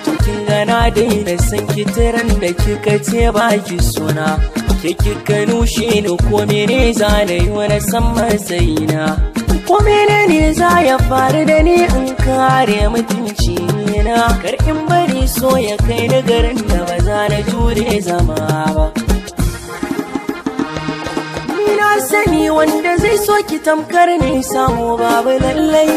Cikin gana daina san kitiran da kika ce baki suna, ke kika nushe ni ko mene za na yi wani san matsayina, ko mene ne za ya faru da ni in kare mutunci na, kar in bari so ya kai ni garin da ba za na jure zama ba. Na sani wanda zai so ki tamkar ne samu babu lallai,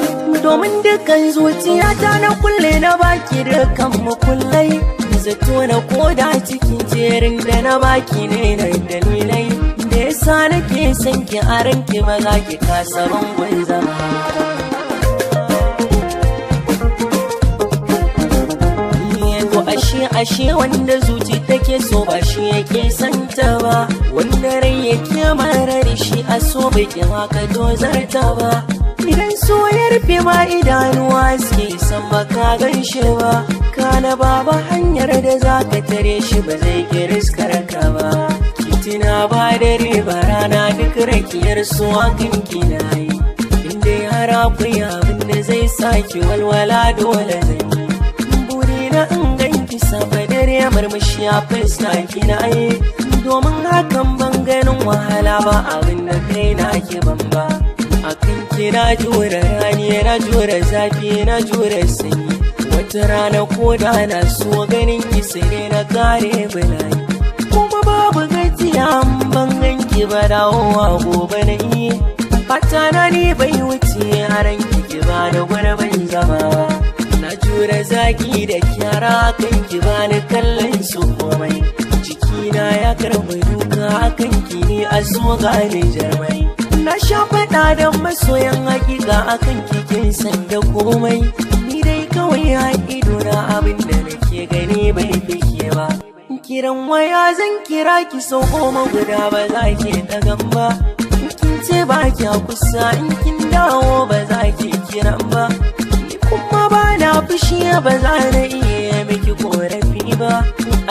domin dukkan zuciyata na kulle na baki dukkan makullai, zato na koda cikin jerin da na baki ne na dalilai da yasa nake son ki a ranki ba za ki kasa bangon zama. Ashe wanda zuci take so ba shi yake santa ba, wanda rai yake mara da shi a so bai kima ka dozarta ba. Idan so ya rufe ma idanuwa suke san baka gan shi ba, kana babu hanyar da za ka tare shi ba zai ki riskar ka ba. Kitina ba dare ba rana duk rakiyar so hakan kina yi, inda har akwai abin da zai saki walwala dole zai yi. Burina in ganki safa dare murmushi a fuska kina yi, domin hakan ban ganin wahala ba abin da kai na ki ban ba. Akan ki na jure rani na jure zafi na jure sanyi, wata rana ko da na so ganin ki sai na kare bulayi, kuma babu gajiya ban ganki ba dawowa gobe na yi. Fata na ni bai wuce haran ki ba da gurbin zama ba, na jure zaki da kyara kan ki bani kallon su komai, jikina ya karɓi duka akan ki ne a so gane jarmai. Na sha faɗa da masoyan hakika akan kikin san da komai, ni dai kawai a idona abin da nake gani bai fike ba. Kiran waya zan kira ki sau 10 guda ba za ki dagan ba, kin ce ba kya kusa in kin dawo ba za ki kiran ba, kuma ba na fushi ba za na iya miki korafi ba.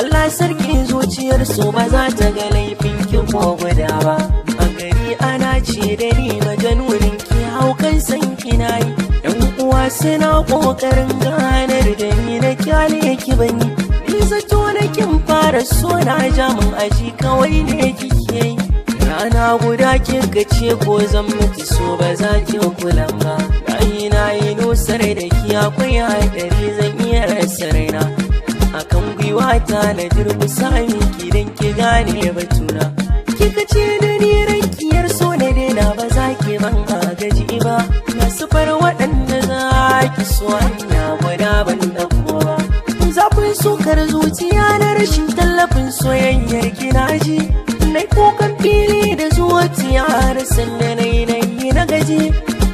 Allah sarki zuciyar so ba za ta ga laifin ki ko guda ba. A gari ana ce da ni majanunin ki haukan san kina yi, yan uwa suna kokarin ganar da ni na kyale ki bani, ni zato na kin fara so na jamin aji kawai ne kike yi. Rana guda kika ce ko zan miki so ba za ki kula ba, na yi nusar da ki akwai haɗari zan iya rasa raina, akan gwiwata na durkusa miki don ki gane batuna. Kika ce da ni rakiyar so na daina ba za ki ban agaji ba, na sufar waɗanda za ki so hanya guda ban ɗauko ba. Zafin sukar zuciya na rashin tallafin soyayyar kina ji, na kokan fili da zuciya har sanda na yi na gaji,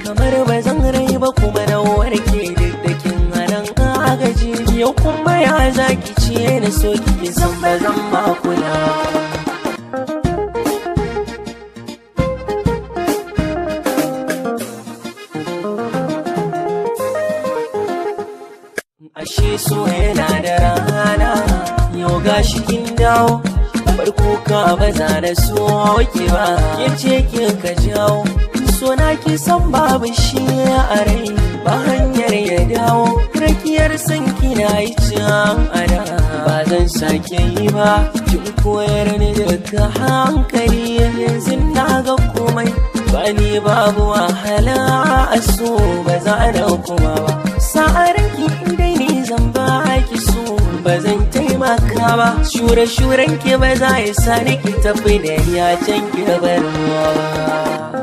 kamar ba zan rai ba kuma na warke duk da kin hanan agaji. Yau kuma ya zaki ce na so kike san ba zan ma kula. Ashe so yana da rana, yau gashi kin dawo, farko ka ba za na so ki ba, ke ce kika jawo. So na ki san babu shi a rai ba hanyar ya dawo, rakiyar san kina yi can ana ba zan sake yi ba. Kin koyar ni daga hankali yanzu na ga komai, ba ni babu wahala a so ba za na kuma ba. Sa'aran ki dai ni zan ba ki so ba zan taimaka ba, shure-shuren ki ba za ya sa ni ki tafi da ya can ki bar ba.